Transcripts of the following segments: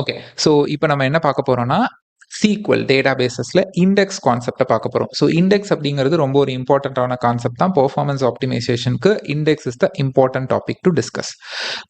Okay. So இப்போ நம்ம என்ன பார்க்க போறோம்னா, SQL டேட்டாபேஸஸ்ல இண்டெக்ஸ் கான்செப்ட்ட பார்க்க போறோம். ஸோ இண்டெக்ஸ் அப்படிங்கிறது ரொம்ப ஒரு இம்பார்ட்டன்ட்டான கான்செப்ட் தான். பெர்ஃபார்மன்ஸ் ஆப்டிமைசேஷனுக்கு index is the important topic to discuss.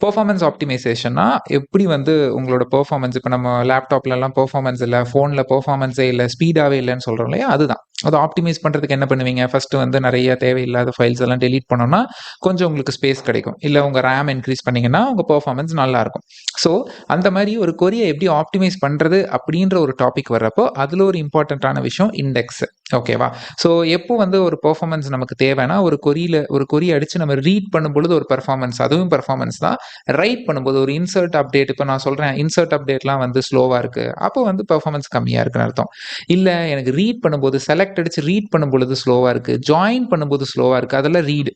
Performance ஆப்டிமைசேஷன்னா எப்படி வந்து உங்களோட பெர்ஃபார்மன்ஸ் இப்போ நம்ம லேப்டாப்லலாம் பெர்ஃபார்மன்ஸ் இல்ல, ஃபோன்ல பெர்ஃபார்மன்ஸே இல்ல, ஸ்பீடாவே இல்லன்னு சொல்றோம் இல்லையா? அதுதான். அத ஆப்டிமைஸ் பண்றதுக்கு என்ன பண்ணுவீங்க? ஃபர்ஸ்ட் வந்து நெறைய தேவையில்லாத ஃபைல்ஸ் எல்லாம் டெலீட் பண்ணோம்னா, கொஞ்சம் உங்களுக்கு ஸ்பேஸ் கிடைக்கும். இல்ல உங்க RAM இன்கிரீஸ் பண்ணீங்கன்னா, உங்க பெர்ஃபார்மன்ஸ் நல்லா இருக்கும். ஸோ அந்த மாரி ஒரு கொரிய எப்படி ஆப்டிமைஸ் பண்றது அப்படின்ற ஒரு டாபிக் வர்றப்போ, அதுல ஒரு இம்பார்ட்டன்ட்டான விஷயம் இண்டெக்ஸ். ஓகேவா? ஸோ எப்போ வந்து ஒரு பெர்ஃபார்மன்ஸ் நமக்கு தேவைன்னா, ஒரு கொரி அடிச்சு நம்ம ரீட் பண்ணும்பொழுது ஒரு பெர்ஃபார்மன்ஸ், அதுவும் பெர்ஃபார்மன்ஸ் தான். ரைட் பண்ணும்போது ஒரு இன்சர்ட் அப்டேட், இப்போ நான் சொல்றேன் இன்சர்ட் அப்டேட்லாம் வந்து ஸ்லோவா இருக்கு. அப்போ வந்து பெர்ஃபார்மன்ஸ் கம்மியா இருக்குன்னு அர்த்தம். இல்ல எனக்கு ரீட் பண்ணும்போது செலக்ட் அடிச்சு ரீட் பண்ணும்பொழுது ஸ்லோவா இருக்கு. ஜாயின் பண்ணும்போது ஸ்லோவா இருக்கு. அதெல்லாம் ரீட்.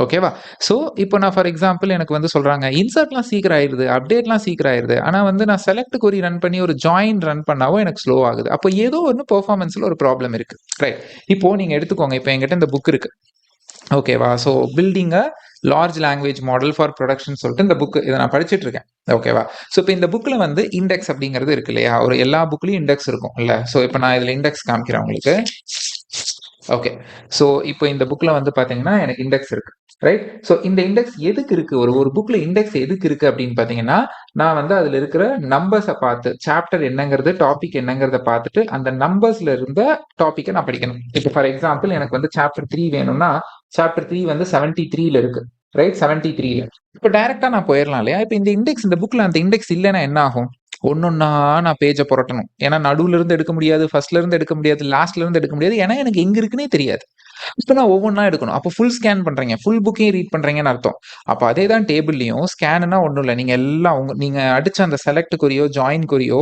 ஓகேவா? ஸோ இப்போ நான் ஃபார் எக்ஸாம்பிள் எனக்கு வந்து சொல்றாங்க, இன்சர்ட்லாம் சீக்கிரம் ஆயிருது, அப்டேட்லாம் சீக்கிரம் ஆயிருது. ஆனா வந்து நான் செலக்ட் கொரி ரன் பண்ணி ஒரு ஜாயின் ரன் பண்ணாவோ எனக்கு ஸ்லோ ஆகுது. அப்போ ஏதோ ஒண்ணு பெர்ஃபார்மன்ஸ்ல ஒரு ப்ராப்ளம் இருக்கு. ரைட். இப்போ நீங்க எடுத்துக்கோங்க. இப்போ என்கிட்ட இந்த புக் இருக்கு. ஓகேவா? So building a large language model for production சொல்லிட்டு இந்த புக் இதை நான் படிச்சுட்டு இருக்கேன். ஓகேவா? ஸோ இப்போ இந்த புக்ல வந்து இண்டெக்ஸ் அப்படிங்கிறது இருக்கு இல்லையா? ஒரு எல்லா புக்லயும் இண்டெக்ஸ் இருக்கும் இல்ல? ஸோ இப்போ நான் இதுல இண்டெக்ஸ் காமிக்கிறேன் உங்களுக்கு. ஓகே. ஸோ இப்போ இந்த புக்ல வந்து பாத்தீங்கன்னா எனக்கு இண்டெக்ஸ் இருக்கு. ரைட். ஸோ இந்த இண்டெக்ஸ் எதுக்கு இருக்கு? ஒரு புக்ல இண்டெக்ஸ் எதுக்கு இருக்கு அப்படின்னு பாத்தீங்கன்னா, நான் வந்து அதுல இருக்கிற நம்பர்ஸை பார்த்து சாப்டர் என்னங்கிறது, டாபிக் என்னங்கிறத பார்த்துட்டு அந்த நம்பர்ஸ்ல இருந்த டாபிக்கை நான் படிக்கணும். இப்போ ஃபார் எக்ஸாம்பிள் எனக்கு வந்து சாப்டர் 3 வேணும்னா, சாப்டர் 3 வந்து 73ல இருக்கு. ரைட். 73ல இப்போ டைரக்டா நான் போயிடலாம் இல்லையா? இப்போ இந்த இண்டெக்ஸ், இந்த புக்ல அந்த இண்டெக்ஸ் இல்லைன்னா என்ன ஆகும்? ஒன்னொன்னா நான் பேஜை புரட்டணும். ஏன்னா நடுவுல இருந்து எடுக்க முடியாது, ஃபர்ஸ்ட்ல இருந்து எடுக்க முடியாது, லாஸ்ட்ல இருந்து எடுக்க முடியாது. ஏன்னா எனக்கு எங்க இருக்குன்னே தெரியாது. இப்ப நான் ஒவ்வொன்னா எடுக்கணும். அப்போ ஃபுல் ஸ்கேன் பண்றீங்க. ஃபுல் புக்கையும் ரீட் பண்றீங்கன்னு அர்த்தம். அப்ப அதே தான் டேபிள்லயும் ஸ்கேன்னா ஒண்ணும் இல்ல. நீங்க எல்லாம் நீங்க அடிச்ச அந்த செலக்ட் கொரியோ, ஜாயின் கொரியோ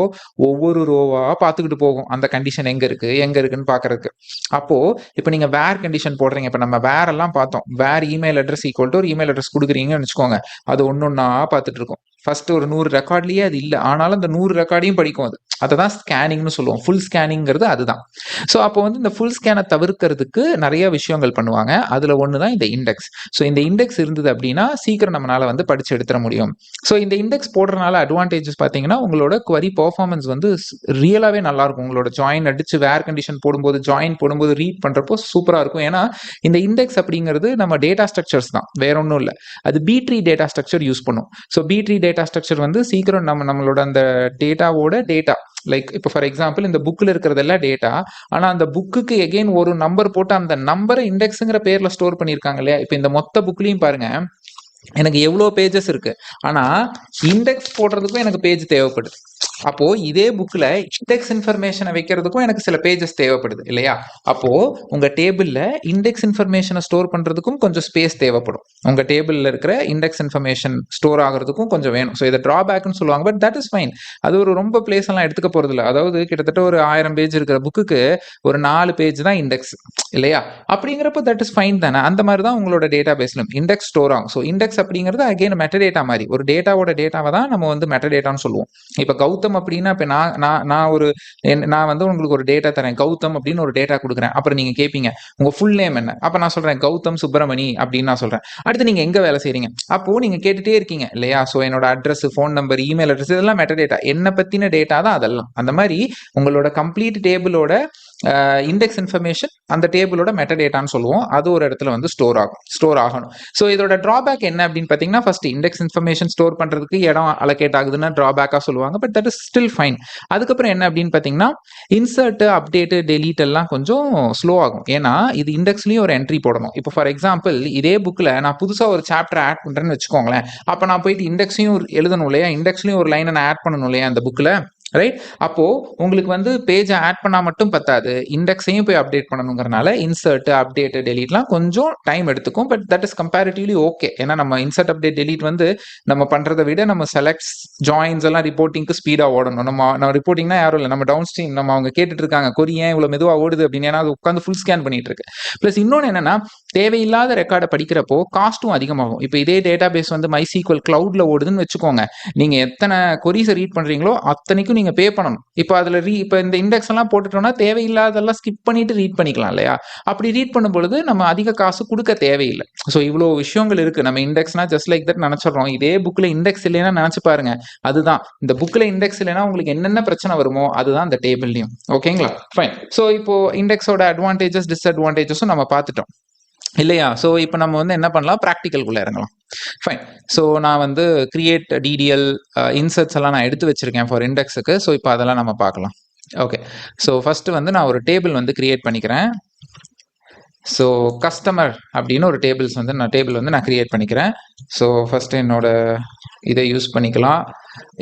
ஒவ்வொரு ரோவா பார்த்துக்கிட்டு போகும். அந்த கண்டிஷன் எங்க இருக்கு, எங்க இருக்குன்னு பார்க்கறதுக்கு. அப்போ இப்ப நீங்க வேர் கண்டிஷன் போடுறீங்க. இப்ப நம்ம வேர் எல்லாம் பார்த்தோம். வேர் இமெயில் அட்ரஸ் ஈக்குவல் டு ஒரு இமெயில் அட்ரஸ் கொடுக்குறீங்கன்னு வச்சுக்கோங்க. அது ஒன்னொன்னா பார்த்துட்டு இருக்கும். ஃபர்ஸ்ட் ஒரு 100 ரெக்கார்ட்லயே அது இல்ல. ஆனாலும் அந்த 100 ரெக்கார்டையும் படிக்கும் அது. அததான் ஸ்கேனிங்னு சொல்லுவோம். ஃபுல் ஸ்கேனிங்கிறது அதுதான். ஸோ அப்போ வந்து இந்த ஃபுல் ஸ்கேனை தவிர்க்கிறதுக்கு நிறைய விஷயங்கள் பண்ணுவாங்க. அதுல ஒன்று தான் இந்த இண்டெக்ஸ். ஸோ இந்த இண்டெக்ஸ் இருந்தது அப்படின்னா சீக்கிரம் நம்மளால வந்து படிச்சு எடுத்துட முடியும். ஸோ இந்த இண்டெக்ஸ் போடுறதுனால அட்வான்டேஜஸ் பார்த்தீங்கன்னா, உங்களோட query பெர்ஃபார்மன்ஸ் வந்து ரியலாவே நல்லா இருக்கும். உங்களோட ஜாயின் அடிச்சு வேர் கண்டிஷன் போடும்போது, ஜாயின் போடும்போது ரீட் பண்றப்போ சூப்பரா இருக்கும். ஏன்னா இந்த இண்டெக்ஸ் அப்படிங்கிறது நம்ம டேட்டா ஸ்ட்ரக்சர்ஸ் தான், வேற ஒன்றும் இல்லை. அது B tree data structure use பண்ணும். So B tree data structure வந்து சீக்கிரம் நம்மளோட அந்த டேட்டாவோட டேட்டா, லைக் இப்போ ஃபார் எக்ஸாம்பிள் இந்த புக்ல இருக்கிறதெல்லாம் டேட்டா. ஆனா அந்த புக்குக்கு எகைன் ஒரு நம்பர் போட்டு அந்த நம்பரை இண்டெக்ஸ்ங்கிற பேர்ல ஸ்டோர் பண்ணிருக்காங்க இல்லையா? இப்போ இந்த மொத்த புக்லயும் பாருங்க, எனக்கு எவ்வளோ பேஜஸ் இருக்கு. ஆனா இண்டெக்ஸ் போடுறதுக்கும் எனக்கு பேஜ் தேவைப்படுது. அப்போ இதே புக்ல இண்டெக்ஸ் இன்ஃபர்மேஷனை வைக்கிறதுக்கும் எனக்கு சில பேஜஸ் தேவைப்படுது இல்லையா? அப்போ உங்க டேபிள்ல இண்டெக்ஸ் இன்ஃபர்மேஷனை ஸ்டோர் பண்றதுக்கும் கொஞ்சம் ஸ்பேஸ் தேவைப்படும். உங்க டேபிள்ல இருக்கிற இண்டெக்ஸ் இன்ஃபர்மேஷன் ஸ்டோர் ஆகிறதுக்கும் கொஞ்சம் வேணும். ஸோ இதை டிராபேக்னு சொல்லுவாங்க. But that is fine. அது ஒரு ரொம்ப பிளேஸ் எல்லாம் எடுத்துக்க போறது இல்லை. அதாவது கிட்டத்தட்ட ஒரு 1000 பேஜ் இருக்கிற புக்குக்கு ஒரு 4 பேஜ் தான் இண்டெக்ஸ் இல்லையா? அப்படிங்கிறப்ப தட் இஸ் ஃபைன் தானே. அந்த மாதிரி தான் உங்களோட டேட்டா பேஸ்லும் இண்டெக்ஸ் ஸ்டோர் ஆகும். ஸோ இண்டெக்ஸ் அப்படிங்கிறது அகைன் மெட்டடேட்டா மாதிரி, ஒரு டேட்டாவோட டேட்டாவை தான் நம்ம வந்து மெட்டடேட்டான்னு சொல்லுவோம். இப்போ கௌதம் அப்படின்னா இப்ப நான் ஒரு நான் வந்து உங்களுக்கு ஒரு டேட்டா தரேன். கௌதம் அப்படின்னு ஒரு டேட்டா கொடுக்குறேன். அப்புறம் நீங்க கேட்பீங்க உங்க ஃபுல் நேம் என்ன? அப்ப நான் சொல்றேன் கௌதம் சுப்பிரமணி அப்படின்னு நான் சொல்றேன். அடுத்து நீங்க எங்க வேலை செய்றீங்க? அப்போ நீங்க கேட்டுட்டே இருக்கீங்க இல்லையா? ஸோ என்னோட address, phone number, email address இதெல்லாம் மெட்டடேட்டா, என்ன பத்தின டேட்டா தான் அதெல்லாம். அந்த மாதிரி உங்களோட கம்ப்ளீட் டேபிளோட இண்டெக்ஸ் இன்ஃபர்மேஷன் அந்த டேபிளோட மெட்டடேட்டான்னு சொல்லுவோம். அது ஒரு இடத்துல வந்து ஸ்டோர் ஆகணும். ஸோ இதோட டிராபேக் என்ன அப்படின்னு பார்த்தீங்கன்னா, ஃபர்ஸ்ட் இண்டெக்ஸ் இன்ஃபர்மேஷன் ஸ்டோர் பண்றதுக்கு இடம் அலோகேட் ஆகுதுன்னா டிராபேக்கா சொல்லுவாங்க. But that is still fine. அதுக்கப்புறம் என்ன அப்படின்னு பார்த்தீங்கன்னா, இன்சர்ட், அப்டேட், டெலீட் எல்லாம் கொஞ்சம் ஸ்லோ ஆகும். ஏன்னா இது இண்டெக்ஸ்லயும் ஒரு என்ட்ரி போடணும். இப்போ ஃபார் எக்ஸாம்பிள் இதே புக்ல நான் புதுசா ஒரு சாப்டர் ஆட் பண்றேன்னு வச்சுக்கோங்களேன். அப்ப நான் போயிட்டு இண்டெக்ஸையும் எழுதணும் இல்லையா? இண்டெக்ஸ்லயும் ஒரு லைனை நான் ஆட் பண்ணணும் இல்லையா அந்த புக்ல? ரைட். அப்போ உங்களுக்கு வந்து பேஜை ஆட் பண்ணா மட்டும் பத்தாது, இண்டெக்ஸையும் போய் அப்டேட் பண்ணணுங்கிறனால இன்சர்ட், அப்டேட், டெலீட்லாம் கொஞ்சம் டைம் எடுத்துக்கும். But that is comparatively okay. ஏன்னா நம்ம இன்சர்ட், அப்டேட், டெலீட் வந்து நம்ம பண்றதை விட நம்ம செலக்ட்ஸ், ஜாயின்ஸ் எல்லாம் ரிப்போர்ட்டிங்க்கு ஸ்பீடா ஓடணும். நம்ம ரிப்போர்ட்டிங்னா யாரும் இல்லை, நம்ம டவுன் ஸ்ட்ரீம், நம்ம அவங்க கேட்டுட்டு இருக்காங்க கொரி ஏன் இவ்வளவு மெதுவா ஓடுது அப்படின்னு. ஏன்னா அது உட்காந்து ஃபுல் ஸ்கேன் பண்ணிட்டு இருக்கு. பிளஸ் இன்னொன்னு என்னன்னா, தேவையில்லாத ரெக்கார்டை படிக்கிறப்போ காஸ்ட்டும் அதிகமாகும். இப்போ இதே டேட்டா பேஸ் வந்து MySQL கிளவுட்ல ஓடுதுன்னு வச்சுக்கோங்க. நீங்க எத்தனை கொரிஸை ரீட் பண்றீங்களோ அத்தனைக்கும் நீங்கள் பே பண்ணணும். இப்போ அதில் இப்போ இந்த இண்டெக்ஸ் எல்லாம் போட்டுட்டோம்னா தேவையில்லாதெல்லாம் ஸ்கிப் பண்ணிட்டு ரீட் பண்ணிக்கலாம் இல்லையா? அப்படி ரீட் பண்ணும்பொழுது நம்ம அதிக காசு கொடுக்க தேவையில்லை. ஸோ இவ்வளோ விஷயங்கள் இருக்குது. நம்ம இண்டெக்ஸ்னா ஜஸ்ட் லைக் தட் நினச்சிடறோம். இதே புக்கில் இண்டெக்ஸ் இல்லைன்னா நினச்சி பாருங்க. அதுதான் இந்த புக்கில் இண்டெக்ஸ் இல்லைன்னா உங்களுக்கு என்னென்ன பிரச்சனை வருமோ அதுதான் இந்த டேபிள்லையும். ஓகேங்களா? ஃபைன். ஸோ இப்போ இண்டெக்ஸோட அட்வான்டேஜஸ் டிஸ்அட்வான்டேஜஸும் நம்ம பார்த்துட்டோம் இல்லையா? ஸோ இப்போ நம்ம வந்து என்ன பண்ணலாம், ப்ராக்டிக்கல்குள்ளே இறங்கலாம். ஃபைன். ஸோ நான் வந்து கிரியேட் டிடிஎல் இன்சர்ட்ஸ் எல்லாம் நான் எடுத்து வச்சிருக்கேன் ஃபார் இண்டெக்ஸுக்கு. ஸோ இப்போ அதெல்லாம் நம்ம பார்க்கலாம். ஓகே. ஸோ ஃபஸ்ட்டு வந்து நான் ஒரு டேபிள் வந்து கிரியேட் பண்ணிக்கிறேன். ஸோ கஸ்டமர் அப்படின்னு ஒரு டேபிள் வந்து நான் கிரியேட் பண்ணிக்கிறேன். ஸோ ஃபஸ்ட்டு என்னோட இதை யூஸ் பண்ணிக்கலாம்.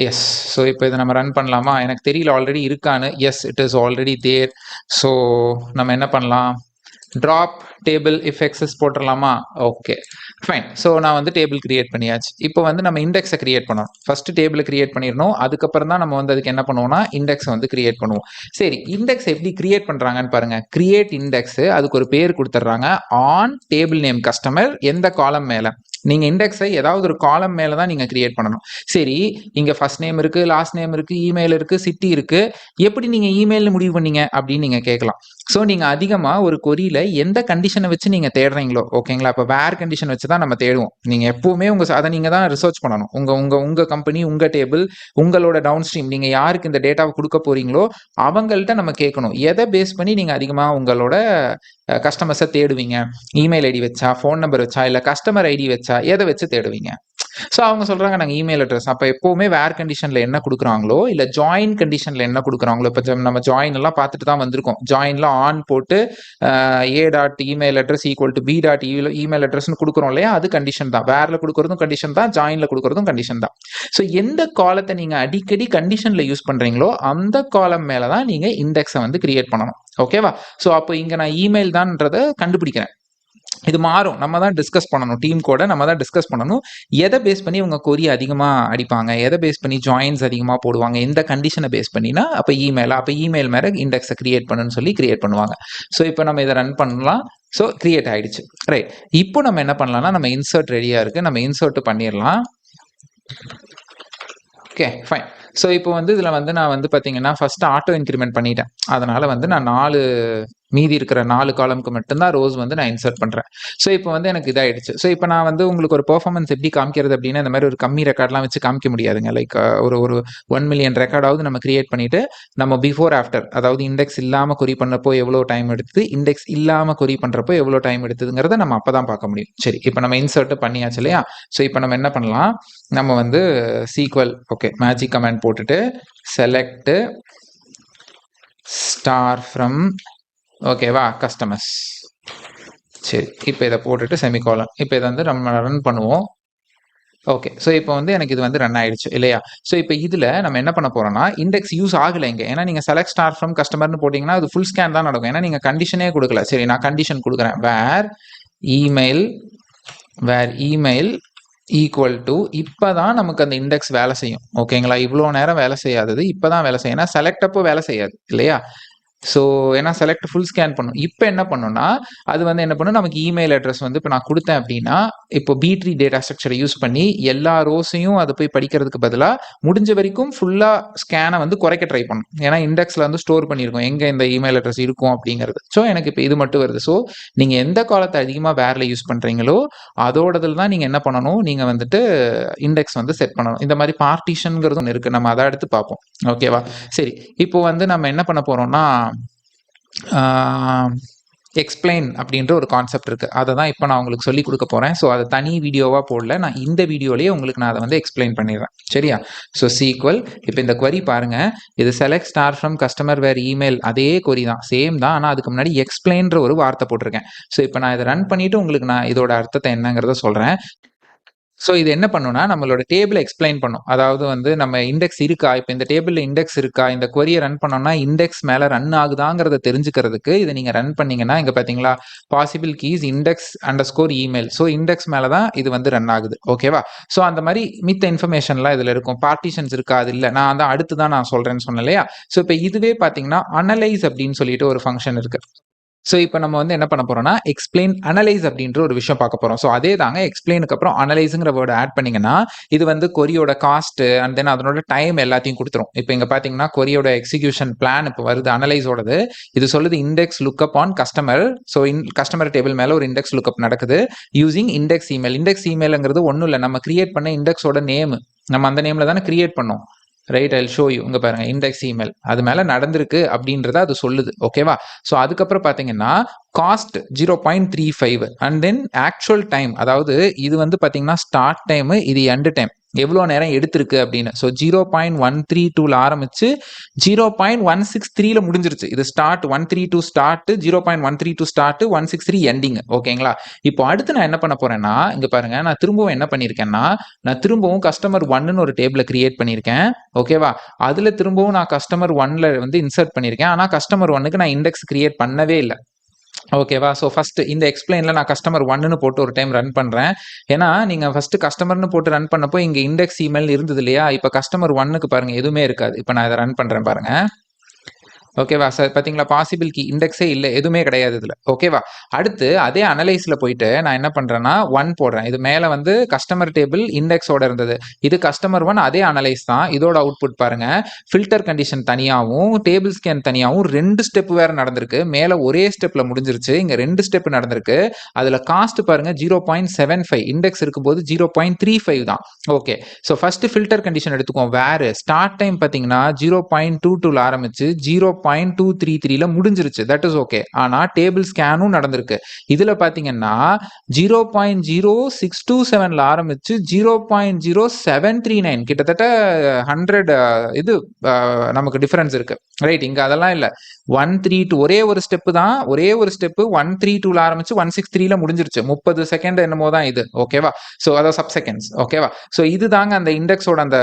எஸ். ஸோ இப்போ இதை நம்ம ரன் பண்ணலாமா? எனக்கு தெரியல ஆல்ரெடி இருக்கான்னு. Yes, it is already there. So நம்ம என்ன பண்ணலாம், ட்ராப் டேபிள் இஃப் எக்ஸஸ் போட்டுடலாமா? Okay fine. ஸோ நான் வந்து டேபிள் கிரியேட் பண்ணியாச்சு. இப்போ வந்து நம்ம இண்டெக்ஸை கிரியேட் பண்ணணும். ஃபஸ்ட்டு டேபிளை கிரியேட் பண்ணிடணும். அதுக்கப்புறம் தான் நம்ம வந்து அதுக்கு என்ன பண்ணுவோம்னா இண்டெக்ஸை வந்து கிரியேட் பண்ணுவோம். சரி, இண்டெக்ஸ் எப்படி கிரியேட் பண்ணுறாங்கன்னு பாருங்க. கிரியேட் இண்டெக்ஸு, அதுக்கு ஒரு பேர் கொடுத்துட்றாங்க. ஆன் டேபிள் நேம் கஸ்டமர், எந்த காலம் மேலே நீங்கள் இண்டெக்ஸை ஏதாவது ஒரு காலம் மேலே தான் நீங்கள் கிரியேட் பண்ணணும். சரி, இங்கே ஃபர்ஸ்ட் நேம் இருக்குது, லாஸ்ட் நேம் இருக்குது, இமெயில் இருக்குது, சிட்டி இருக்குது. எப்படி நீங்கள் இமெயில்னு முடிவு பண்ணீங்க அப்படின்னு நீங்கள் கேட்கலாம். ஸோ நீங்கள் அதிகமாக ஒரு கொரியில் எந்த கண்டிஷனை வச்சு நீங்கள் தேடுறீங்களோ, ஓகேங்களா? இப்போ வேர் கண்டிஷன் வச்சு தான் நம்ம தேடுவோம். நீங்கள் எப்பவுமே அதை நீங்கள் தான் ரிசர்ச் பண்ணணும். உங்கள் கம்பெனி, உங்கள் டேபிள், உங்களோட டவுன் ஸ்ட்ரீம், நீங்கள் யாருக்கு இந்த டேட்டாவை கொடுக்க போறீங்களோ அவங்கள்ட்ட நம்ம கேட்கணும். எதை பேஸ் பண்ணி நீங்கள் அதிகமாக உங்களோட கஸ்டமர்ஸை தேடுவீங்க? இமெயில் ஐடி வச்சா, ஃபோன் நம்பர் வச்சா, இல்லை கஸ்டமர் ஐடி வச்சா, எதை வச்சு தேடுவீங்க? ஸோ அவங்க சொல்கிறாங்க நாங்கள் இமெயில் அட்ரஸ். அப்போ எப்போவுமே வேர் கண்டிஷனில் என்ன கொடுக்குறாங்களோ, இல்லை ஜாயின் கண்டிஷனில் என்ன கொடுக்குறாங்களோ, இப்போ நம்ம ஜாயின் எல்லாம் பார்த்துட்டு தான் வந்திருக்கோம். ஜாயின்ல ஆன் போட்டு A dot email address equal to B dot email அட்ரஸ்னு கொடுக்குறோம் இல்லையா? அது கண்டிஷன் தான். வேர்ல கொடுக்குறதும் கண்டிஷன் தான், ஜாயின்ல கொடுக்குறதும் கண்டிஷன் தான். ஸோ எந்த காலத்தை நீங்கள் அடிக்கடி கண்டிஷனில் யூஸ் பண்ணுறீங்களோ அந்த காலம் மேலே தான் நீங்கள் இண்டெக்ஸை வந்து கிரியேட் பண்ணணும். ஓகேவா? ஸோ அப்போ இங்கே நான் இமெயில் தான்ன்றதை கண்டுபிடிக்கிறேன். இது மாறும். நம்ம தான் டிஸ்கஸ் பண்ணணும். டீம் கூட நம்ம தான் டிஸ்கஸ் பண்ணணும். எதை பேஸ் பண்ணி உங்க கொரி அதிகமாக அடிப்பாங்க, எதை பேஸ் பண்ணி ஜாயின்ஸ் அதிகமாக போடுவாங்க, எந்த கண்டிஷனை பேஸ் பண்ணினா அப்போ இமெயில் மேலே இண்டெக்ஸை கிரியேட் பண்ணுன்னு சொல்லி கிரியேட் பண்ணுவாங்க. ஸோ இப்போ நம்ம இதை ரன் பண்ணலாம். ஸோ கிரியேட் ஆயிடுச்சு. ரைட். இப்போ நம்ம என்ன பண்ணலாம்னா, நம்ம இன்சர்ட் ரெடியாக இருக்குது, நம்ம இன்சர்ட் பண்ணிடலாம். Okay fine. ஸோ இப்போ வந்து இதில் வந்து நான் வந்து பார்த்தீங்கன்னா ஃபஸ்ட்டு ஆட்டோ இன்க்ரிமெண்ட் பண்ணிட்டேன். அதனால் வந்து நான் மீதி இருக்கிற 4 காலம்க்கு மட்டும்தான் ரோஸ் வந்து நான் இன்சர்ட் பண்ணுறேன். ஸோ இப்போ வந்து எனக்கு இதாகிடுச்சு. ஸோ இப்போ நான் வந்து உங்களுக்கு ஒரு பெர்ஃபார்மன்ஸ் எப்படி காமிக்கிறது அப்படின்னா, இந்த மாதிரி ஒரு கம்மி ரெக்கார்ட்லாம் வச்சு காமிக்க முடியாதுங்க. லைக் ஒரு 1 மில்லியன் ரெக்கார்டாவது நம்ம கிரியேட் பண்ணிவிட்டு நம்ம பிஃபோர் ஆஃப்டர், அதாவது இண்டெக்ஸ் இல்லாமல் கொரி பண்ணப்போ எவ்வளோ டைம் எடுத்துது, இண்டெக்ஸ் இல்லாமல் கொரி பண்ணுறப்போ எவ்வளோ டைம் எடுத்துதுங்கிறத நம்ம அப்போ தான் பார்க்க முடியும். சரி, இப்போ நம்ம இன்சர்ட் பண்ணியாச்சு இல்லையா? ஸோ இப்போ நம்ம என்ன பண்ணலாம், நம்ம வந்து சீக்வல் மேஜிக் கமாண்ட் போட்டுட்டு செலக்ட் ஸ்டார் ஃப்ரம் ஓகேவா கஸ்டமர்ஸ். சரி, இப்போ இதை போட்டுட்டு செமிகாலன். இப்போ இதை வந்து நம்ம ரன் பண்ணுவோம். ஓகே. ஸோ இப்போ வந்து எனக்கு இது வந்து ரன் ஆயிடுச்சு இல்லையா? ஸோ இப்போ இதில் நம்ம என்ன பண்ண போறோம்னா, இண்டெக்ஸ் யூஸ் ஆகலை இங்கே. ஏன்னா நீங்கள் செலக்ட் ஸ்டார் ஃப்ரம் கஸ்டமர்னு போட்டிங்கன்னா அது ஃபுல் ஸ்கேன் தான் நடக்கும். ஏன்னா நீங்கள் கண்டிஷனே கொடுக்கல. சரி, நான் கண்டிஷன் கொடுக்குறேன். வேர் இமெயில் ஈக்குவல் டு, இப்போ தான் நமக்கு அந்த இண்டெக்ஸ் வேலை செய்யும். ஓகேங்களா? இவ்வளோ நேரம் வேலை செய்யாதது இப்போ தான் வேலை செய்யும். ஏன்னா செலக்ட் அப்போ வேலை செய்யாது இல்லையா? ஸோ ஏன்னா செலக்ட் ஃபுல் ஸ்கேன் பண்ணும். இப்போ என்ன பண்ணுன்னா, அது வந்து என்ன பண்ணும், நமக்கு இமெயில் அட்ரஸ் வந்து இப்போ நான் கொடுத்தேன் அப்படின்னா, இப்போ B3 டேட்டா ஸ்ட்ரக்சரை யூஸ் பண்ணி எல்லா ரோஸையும் அதை போய் படிக்கிறதுக்கு பதிலாக முடிஞ்ச வரைக்கும் ஃபுல்லாக ஸ்கேனை வந்து குறைக்க ட்ரை பண்ணும். ஏன்னா இண்டெக்ஸில் வந்து ஸ்டோர் பண்ணியிருக்கோம் எங்கே இந்த இமெயில் அட்ரஸ் இருக்கும் அப்படிங்கிறது. ஸோ எனக்கு இப்போ இது மட்டும் வருது. ஸோ நீங்கள் எந்த காலத்தை அதிகமாக வேரில் யூஸ் பண்ணுறீங்களோ அதோடதில் தான் நீங்கள் என்ன பண்ணணும், நீங்கள் வந்துட்டு இண்டெக்ஸ் வந்து செட் பண்ணணும். இந்த மாதிரி பார்ட்டிஷன்ங்கிறது ஒன்று இருக்குது, நம்ம அதை அடுத்து பார்ப்போம். ஓகேவா? சரி, இப்போ வந்து நம்ம என்ன பண்ண போகிறோம்னா, எக்ஸ்பிளைன் அப்படின்ற ஒரு கான்செப்ட் இருக்குது. அதை தான் இப்போ நான் உங்களுக்கு சொல்லி கொடுக்க போகிறேன். ஸோ அதை தனி வீடியோவாக போடல, நான் இந்த வீடியோலேயே உங்களுக்கு நான் அதை வந்து எக்ஸ்பிளைன் பண்ணிடுறேன். சரியா? ஸோ சீக்வல், இப்போ இந்த query பாருங்கள், இது select star from customer where email, அதே query தான், சேம் தான். ஆனால் அதுக்கு முன்னாடி எக்ஸ்பிளைன்ற ஒரு வார்த்தை போட்டிருக்கேன். ஸோ இப்போ நான் இதை ரன் பண்ணிவிட்டு உங்களுக்கு நான் இதோட அர்த்தத்தை என்னங்கிறத சொல்கிறேன். ஸோ இது என்ன பண்ணுன்னா, நம்மளோட டேபிளை எக்ஸ்பிளைன் பண்ணும். அதாவது வந்து நம்ம இண்டெக்ஸ் இருக்கா, இப்போ இந்த டேபிளில் இண்டெக்ஸ் இருக்கா, இந்த query ரன் பண்ணோம்னா இண்டெக்ஸ் மேலே ரன் ஆகுதாங்கிறத தெரிஞ்சுக்கிறதுக்கு இதை நீங்கள் ரன் பண்ணீங்கன்னா, இங்கே பார்த்தீங்களா, possible keys index underscore email. So index மேலே தான் இது வந்து ரன் ஆகுது. ஓகேவா? ஸோ அந்த மாதிரி மித்த இன்ஃபர்மேஷன்லாம் இதில் இருக்கும். பார்ட்டிஷன்ஸ் இருக்கா, அது இல்லை. நான் தான் அடுத்து தான் நான் சொல்கிறேன்னு சொன்னேன் இல்லையா? ஸோ இப்போ இதுவே பார்த்தீங்கன்னா அனலைஸ் அப்படின்னு சொல்லிட்டு ஒரு ஃபங்க்ஷன் இருக்குது. ஸோ இப்போ நம்ம வந்து என்ன பண்ண போறோம்னா எக்ஸ்பிளைன் அனலைஸ் அப்படின்ற ஒரு விஷயம் பார்க்க போறோம். ஸோ அதே தாங்க எக்ஸ்பிளைனுக்கு அப்புறம் அனலைஸுங்கிற வேர்டு ஆட் பண்ணீங்கன்னா இது வந்து கொரியோட காஸ்ட் அண்ட் தென் அதனோட டைம் எல்லாத்தையும் கொடுத்துரும். இப்போ இங்க பாத்தீங்கன்னா கொரியோட எக்ஸிகியூஷன் பிளான் இப்போ வருது அனலைஸோடது. இது சொல்லுது index lookup on customer. So customer table மேல ஒரு இண்டெக்ஸ் லுக்அப் நடக்குது யூசிங் இண்டெக்ஸ் இமெயில். இண்டெக்ஸ் இமெயில்ங்கிறது ஒன்றும் இல்லை, நம்ம கிரியேட் பண்ண இண்டெக்ஸோட நேம், நம்ம அந்த நேம்ல தானே கிரியேட் பண்ணோம். Right, I show you. இங்க பாருங்க இண்டெக்ஸ் இமெயில் அது மேல நடந்திருக்கு அப்படின்றத அது சொல்லுது. ஓகேவா? ஸோ அதுக்கப்புறம் பாத்தீங்கன்னா cost 0.35 and then actual time, அதாவது இது வந்து பாத்தீங்கன்னா ஸ்டார்ட் டைம், இது எண்ட் டைம், எவ்வளோ நேரம் எடுத்திருக்கு அப்படின்னு. ஸோ 0.132 ஆரம்பிச்சு 0.163 முடிஞ்சிருச்சு. இது ஸ்டார்ட் 132 ஸ்டார்ட், 0.132 ஸ்டார்ட், 163 எண்டிங். ஓகேங்களா? இப்போ அடுத்து நான் என்ன பண்ண போறேன்னா இங்க பாருங்க, நான் திரும்பவும் என்ன பண்ணிருக்கேன்னா நான் திரும்பவும் கஸ்டமர் 1ன்னு ஒரு டேபிள கிரியேட் பண்ணிருக்கேன். ஓகேவா? அதுல திரும்பவும் நான் கஸ்டமர் 1ல வந்து இன்சர்ட் பண்ணிருக்கேன். ஆனா கஸ்டமர் 1க்கு நான் இண்டெக்ஸ் கிரியேட் பண்ணவே இல்லை. ஓகேவா? ஸோ ஃபர்ஸ்ட் இந்த எக்ஸ்பிளைன்ல நான் கஸ்டமர் 1ன்னு போட்டு ஒரு டைம் ரன் பண்றேன். ஏன்னா நீங்க ஃபர்ஸ்ட் கஸ்டமர்னு போட்டு ரன் பண்ணப்போ இங்க இண்டெக்ஸ் இமெயில் இருந்தது இல்லையா? இப்ப கஸ்டமர் 1க்கு பாருங்க எதுவுமே இருக்காது. இப்ப நான் இதை ரன் பண்றேன் பாருங்க. ஓகேவா சார்? பாத்தீங்களா, பாசிபிள் கீ இண்டெக்ஸே இல்லை, எதுவுமே கிடையாது இதுல. ஓகேவா? அடுத்து அதே அனலைஸ்ல போயிட்டு நான் என்ன பண்றேன்னா 1 போடுறேன். இது மேல வந்து கஸ்டமர் டேபிள் இண்டெக்ஸோட இருந்தது. இது கஸ்டமர் 1 அதே அனலைஸ் தான். இதோட அவுட்புட் பாருங்க, ஃபில்டர் கண்டிஷன் தனியாகவும் டேபிள் ஸ்கேன் தனியாகவும் 2 ஸ்டெப் வேற நடந்திருக்கு. மேல ஒரே ஸ்டெப்ல முடிஞ்சிருச்சு, இங்க 2 ஸ்டெப் நடந்திருக்கு. அதுல காஸ்ட் பாருங்க 0.75, இண்டெக்ஸ் இருக்கும்போது 0.35 தான். Okay, so first filter condition எடுத்துக்கோம். வேற ஸ்டார்ட் டைம் பாத்தீங்கன்னா 0.22 ஆரம்பிச்சு 0.233ல முடிஞ்சிருச்சு. That is okay. ஆனா டேபிள் ஸ்கேனும் நடந்திருக்கு. இதுல பாத்தீங்கன்னா 0.0627ல ஆரம்பிச்சு 0.0739, கிட்டத்தட்ட 100 இது நமக்கு டிஃபரன்ஸ் இருக்கு. ரைட், இங்க அதெல்லாம் இல்ல. 132 ஒரே ஒரு ஸ்டெப் தான், ஒரே ஒரு ஸ்டெப் 132ல ஆரம்பிச்சு 163ல முடிஞ்சிருச்சு. 30 செகண்ட் என்னமோ தான் இது. ஓகேவா? ஸோ அதாவது சப் செகண்ட்ஸ். ஓகேவா? ஸோ இதுதாங்க அந்த இண்டெக்ஸோட அந்த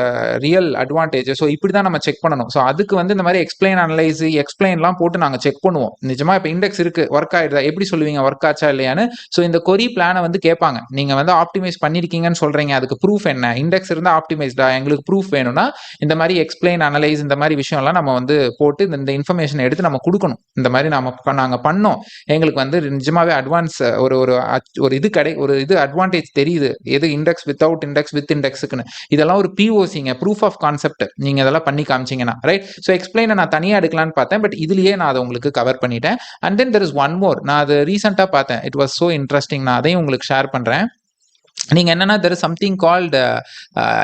ரியல் அட்வான்டேஜ். ஸோ இப்படிதான் நம்ம செக் பண்ணணும். ஸோ அதுக்கு வந்து இந்த மாதிரி எக்ஸ்பிளைன் அனலைஸ் எக்ஸ்பிளைன்லாம் போட்டு நாங்க செக் பண்ணுவோம். நிஜமா இப்போ இண்டெக்ஸ் இருக்கு, ஒர்க் ஆயிடுதா, எப்படி சொல்லுவீங்க ஒர்க் ஆச்சா இல்லையான்னு? ஸோ இந்த கொரி பிளானை வந்து கேட்பாங்க. நீங்க வந்து ஆப்டிமைஸ் பண்ணிருக்கீங்கன்னு சொல்றீங்க, அதுக்கு ப்ரூஃப் என்ன? இண்டெக்ஸ் இருந்தா ஆப்டிமைஸ்டா, எங்களுக்கு ப்ரூஃப் வேணும்னா இந்த மாதிரி எக்ஸ்பிளைன் அனலைஸ் இந்த மாதிரி விஷயம்லாம் நம்ம வந்து போட்டு இந்த இன்ஃபர்மேஷன் எடுத்து நம்ம கொடுக்கணும். இந்த மாதிரி நாங்க பண்ணோம், எங்களுக்கு வந்து நிஜமாவே அட்வான்ஸ் ஒரு ஒரு இது ஒரு இது அட்வான்டேஜ் தெரியுது, எது இண்டெக்ஸ் வித்தவுட் இண்டெக்ஸ் வித் இண்டெக்ஸுக்குன்னு. இதெல்லாம் ஒரு பிஓசிங்க, ப்ரூஃப் ஆஃப் கான்செப்ட். நீங்க இதெல்லாம் பண்ணி காமிச்சீங்கன்னா ரைட். ஸோ எக்ஸ்பிளைனை நான் தனியாக எடுக்கலான்னு பார்த்தேன், பட் இதுலயே நான் அதை உங்களுக்கு கவர் பண்ணிட்டேன். And then there is one more, நான் அது ரீசெண்டாக பார்த்தேன், இட் வாஸ் சோ இன்ட்ரெஸ்டிங். நான் அதையும் உங்களுக்கு ஷேர் பண்றேன். நீங்க என்னன்னா there is something called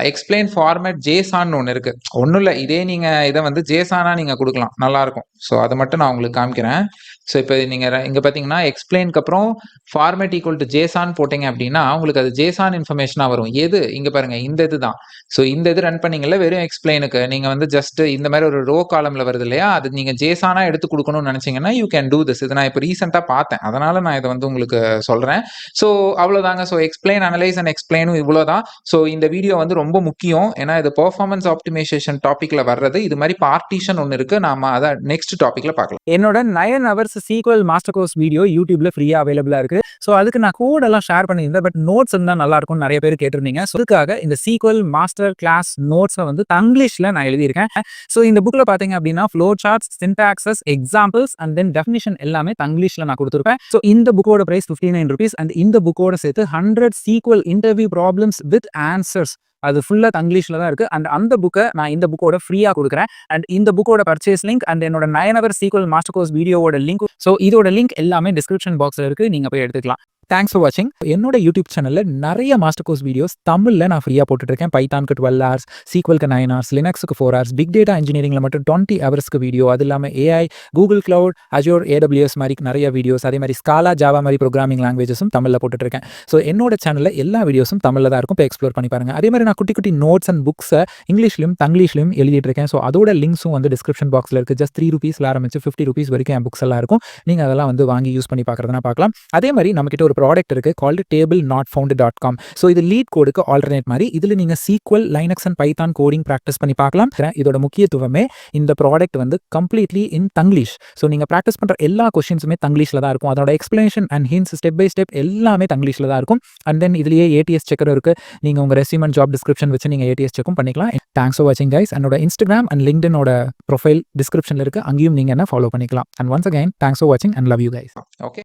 explain format JSON ஒன்று இருக்கு. ஒன்றும் இல்லை, இதே நீங்க இதை வந்து ஜேசானா நீங்க கொடுக்கலாம், நல்லா இருக்கும். ஸோ அதை மட்டும் நான் உங்களுக்கு காமிக்கிறேன். ஸோ இப்போ நீங்க இங்க பாத்தீங்கன்னா எக்ஸ்பிளைனுக்கு அப்புறம் ஃபார்மேட் ஈக்குவல் டு ஜேசான் போட்டீங்க அப்படின்னா உங்களுக்கு அது ஜேசான் இன்ஃபர்மேஷனா வரும். எது இங்க பாருங்க, இந்த இது தான். ஸோ இந்த இது ரன் பண்ணீங்கல்ல வெறும் எக்ஸ்பிளைனுக்கு, நீங்க வந்து ஜஸ்ட் இந்த மாதிரி ஒரு ரோ காலம்ல வருது இல்லையா, அது நீங்க ஜேசானா எடுத்து கொடுக்கணும்னு நினைச்சீங்கன்னா யூ கேன் டூ திஸ். இது நான் இப்போ ரீசெண்டா பார்த்தேன், அதனால நான் இதை வந்து உங்களுக்கு சொல்றேன். ஸோ அவ்வளவுதாங்க. ஸோ எக்ஸ்பிளைன் அனலைஸ் அண்ட் எக்ஸ்பிளைனும் இவ்வளவுதான். ஸோ இந்த வீடியோ வந்து ரொம்ப முக்கியம், ஏன்னா இது பெர்ஃபார்மன்ஸ் ஆப்டிமைசேஷன் டாபிக்ல வர்றது. இது மாதிரி பார்ட்டிஷன் ஒன்று இருக்கு, நாம அதை நெக்ஸ்ட் டாபிக்ல பார்க்கலாம். என்னோட 9 hours SQL master course video யூடியூப்ல ஃப்ரீயா அவைலபிளா இருக்கு. ஸோ அதுக்கு நான் கோட் எல்லாம் ஷேர் பண்ணியிருந்தேன், பட் நோட்ஸ் இருந்தா நல்லா இருக்கும் நிறைய பேர் கேட்டிருந்தீங்க. ஸோ அதுக்காக இந்த SQL மாஸ்டர் கிளாஸ் நோட்ஸை வந்து தங்கிலீஷ்ல நான் எழுதியிருக்கேன். ஸோ இந்த புக்ல பாத்தீங்க அப்படின்னா flow charts, syntaxes, examples and then definition எல்லாமே தங்கிலீஷ்ல நான் கொடுத்துருப்பேன். ஸோ இந்த புக்கோட பிரைஸ் 59 rupees அண்ட் இந்த புக்கோட சேர்த்து 100 SQL interview problems with answers, அது ஃபுல்லா தங்கிலீஷ்ல தான் இருக்கு. அண்ட் அந்த புக்கை நான் இந்த புக்கோட ஃப்ரீயா கொடுக்குறேன். அண்ட் இந்த புக்கோட பர்ச்சேஸ் லிங்க் அண்ட் என்னோட 9 hours SQL மாஸ்டர் கோர்ஸ் வீடியோவோட லிங்க், ஸோ இதோட லிங்க் எல்லாமே டிஸ்கிரிப்ஷன் பாக்ஸ்ல இருக்கு, நீங்க போய் எடுத்துக்கலாம். தேங்க்ஸ் ஃபார் வாட்சிங். என்னோட யூடியூப் சேனல்ல நிறைய மாஸ்டர் கோர்ஸ் வீடியோஸ் தமிழ்ல நான் ஃப்ரீயா போட்டுட்டு இருக்கேன். பைத்தானுக்கு 12 hours, சீக்வலுக்கு 9 hours, லினக்ஸுக்கு 4 hours, பிக் டேட்டா இன்ஜினியரிங்ல மட்டும் 20 hoursக்கு வீடியோ, அது இல்லாம AI, Google cloud, Azure, AWS மாதிரி நிறைய வீடியோஸ், அதே மாதிரி ஸ்காலா, ஜாவா மாதிரி ப்ரோக்ராமிங் லாங்குவேஜஸும் தமிழ்ல போட்டுட்டு இருக்கேன். ஸோ என்னோட சேனல்ல எல்லா வீடியோஸும் தமிழ்ல தான் இருக்கும், இப்போ எக்ஸ்ப்ளோர் பண்ணி பாருங்க. அதே மாதிரி நான் குட்டி குட்டி நோட்ஸ் அண்ட் புக்ஸை இங்கிலீஷ்லையும் தங்கிலீஷ்லையும் எழுதிட்டு இருக்கேன். ஸோ அதோட லிங்க்ஸும் வந்து டிஸ்கிரிப்ஷன் பாக்ஸ்ல இருக்கு. ஜஸ்ட் 3 rupeesல ஆரம்பிச்சு 50 rupees வரைக்கும் என் புக்ஸ் எல்லாம் இருக்கும். நீங்க அதெல்லாம் வந்து வாங்கி யூஸ் பண்ணி பார்க்கறதுனா பார்க்கலாம். அதே மாதிரி நம்ம கிட்ட ஒரு ஒரு ப்ராடக்ட் இருக்குது கால்டு tablenotfound.com. ஸோ இது லீட் கோடுக்கு ஆல்டர்னேட் மாதிரி. இதில் நீங்கள் SQL, Linux and Python coding practice பண்ணி பார்க்கலாம். இதோட முக்கியத்துவமே இந்த ப்ராடக்ட் வந்து கம்ப்ளீட்லி இன் தங்கிலீஷ். ஸோ நீங்கள் ப்ராக்டிஸ் பண்ணுற எல்லா கொஸ்டின்ஸுமே தங்கிலீஷில் தான் இருக்கும். அதோட explanation and hints step by step எல்லாமே தங்கிலீஷில் தான் இருக்கும். அண்ட் தென் இதுலேயே ஏடிஎஸ் செக்கர் இருக்குது. நீங்கள் உங்கள் ரெஸ்யூம் அண்ட் ஜாப் டிஸ்கிரிப்ஷன் வச்சு நீங்கள் ஏடிஎஸ் செக்கும் பண்ணிக்கலாம். தேங்க்ஸ் ஃபார் வாட்சிங் கைஸ். என்னோட இன்ஸ்டாகிராம் அண்ட் லிங்க்டினோட ப்ரொஃபைல் டிஸ்கிரிப்ஷனில் இருக்குது. அங்கேயும் நீங்கள் என்ன ஃபாலோ பண்ணிக்கலாம். And once again thanks for வாட்சிங் and love you guys. Okay.